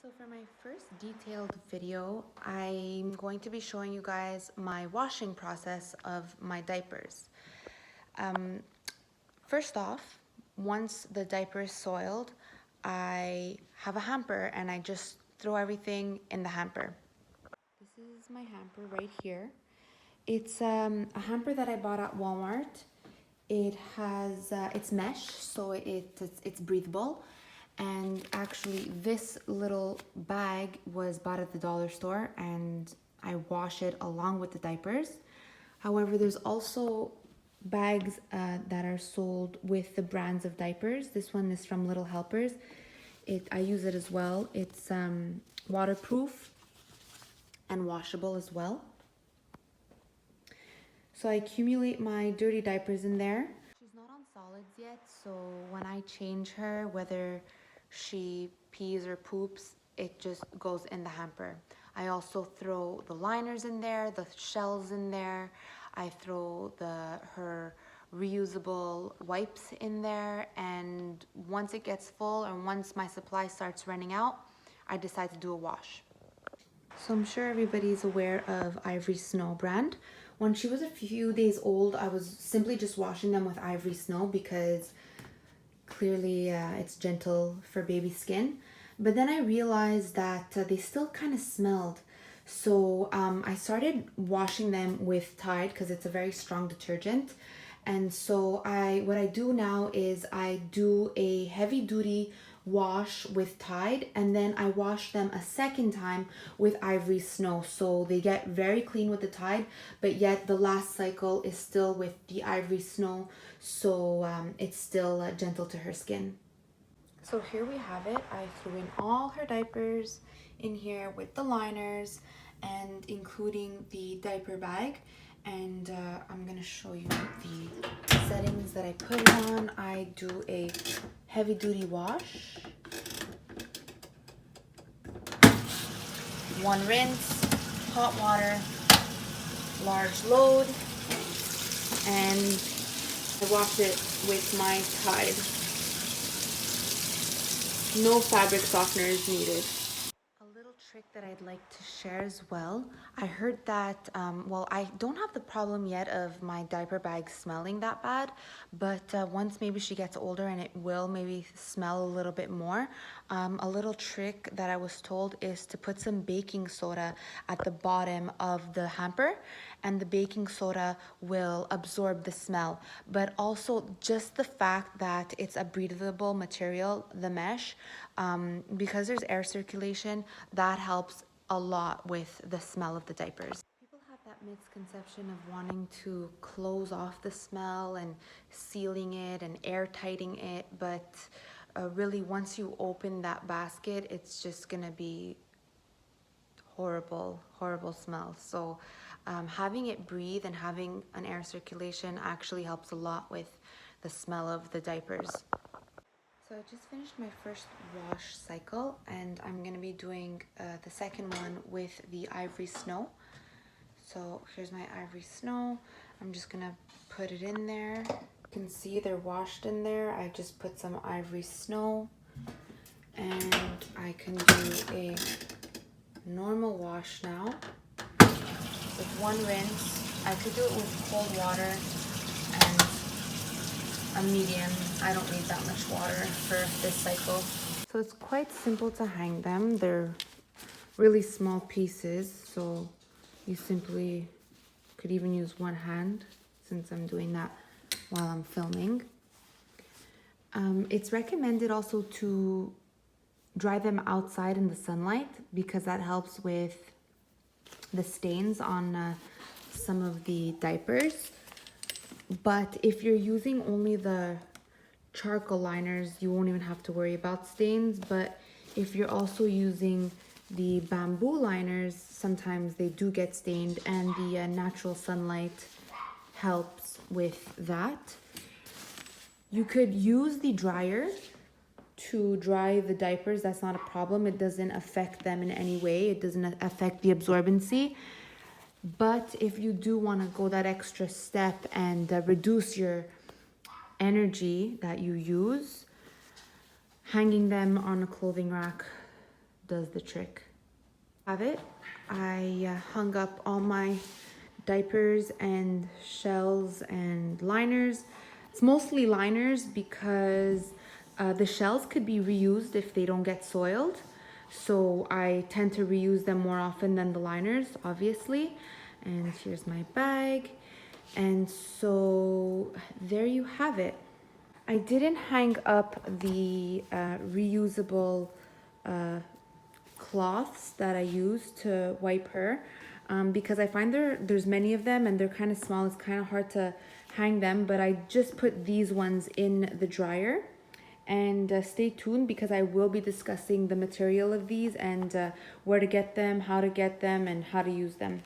So for my first detailed video, I'm going to be showing you guys my washing process of my diapers. Um, First off, once the diaper is soiled, I have a hamper and I just throw everything in the hamper. This is my hamper right here. It's a hamper that I bought at Walmart. It has it's mesh, so it's breathable. And actually, this little bag was bought at the dollar store, and I wash it along with the diapers. However, there's also bags that are sold with the brands of diapers. This one is from Little Helpers. I use it as well. It's waterproof and washable as well. So I accumulate my dirty diapers in there. She's not on solids yet, so when I change her, whether she pees or poops, it just goes in the hamper. I also throw the liners in there, the shells in there. I throw her reusable wipes in there, and once it gets full or once my supply starts running out, I decide to do a wash. So I'm sure everybody's aware of Ivory Snow brand. When she was a few days old, I was simply just washing them with Ivory Snow because clearly it's gentle for baby skin. But then I realized that they still kind of smelled. So I started washing them with Tide because it's a very strong detergent. And so what I do now is I do a heavy duty wash with Tide, and then I wash them a second time with Ivory Snow. So they get very clean with the Tide, but yet the last cycle is still with the Ivory Snow, so it's still gentle to her skin. So here we have it. I threw in all her diapers in here with the liners and including the diaper bag. And I'm gonna show you the settings that I put it on. I do a heavy duty wash, one rinse, hot water, large load, and I wash it with my Tide. No fabric softener is needed. A little trick that I'd like to share as well. I heard that, well, I don't have the problem yet of my diaper bag smelling that bad, but once maybe she gets older and it will maybe smell a little bit more, a little trick that I was told is to put some baking soda at the bottom of the hamper, and the baking soda will absorb the smell. But also just the fact that it's a breathable material, the mesh, because there's air circulation, that helps a lot with the smell of the diapers. People have that misconception of wanting to close off the smell and sealing it and airtighting it, but really once you open that basket, it's just gonna be horrible smell. So having it breathe and having an air circulation actually helps a lot with the smell of the diapers. So I just finished my first wash cycle, and I'm gonna be doing the second one with the Ivory Snow. So here's my Ivory Snow. I'm just gonna put it in there. You can see they're washed in there. I just put some Ivory Snow, and I can do a normal wash now with one rinse. I could do it with cold water and a medium. I don't need that much water for this cycle. So it's quite simple to hang them. They're really small pieces, so you simply could even use one hand since I'm doing that while I'm filming. It's recommended also to dry them outside in the sunlight because that helps with the stains on some of the diapers. But if you're using only the charcoal liners, you won't even have to worry about stains. But if you're also using the bamboo liners, sometimes they do get stained, and the natural sunlight helps with that. You could use the dryer to dry the diapers. That's not a problem. It doesn't affect them in any way. It doesn't affect the absorbency. But if you do want to go that extra step and reduce your energy that you use, hanging them on a clothing rack does the trick. Have it. I hung up all my diapers and shells and liners. It's mostly liners because the shells could be reused if they don't get soiled. So I tend to reuse them more often than the liners, obviously. And here's my bag. And so there you have it. I didn't hang up the reusable cloths that I use to wipe her because I find there's many of them and they're kind of small. It's kind of hard to hang them, but I just put these ones in the dryer. And stay tuned because I will be discussing the material of these and where to get them, how to get them, and how to use them.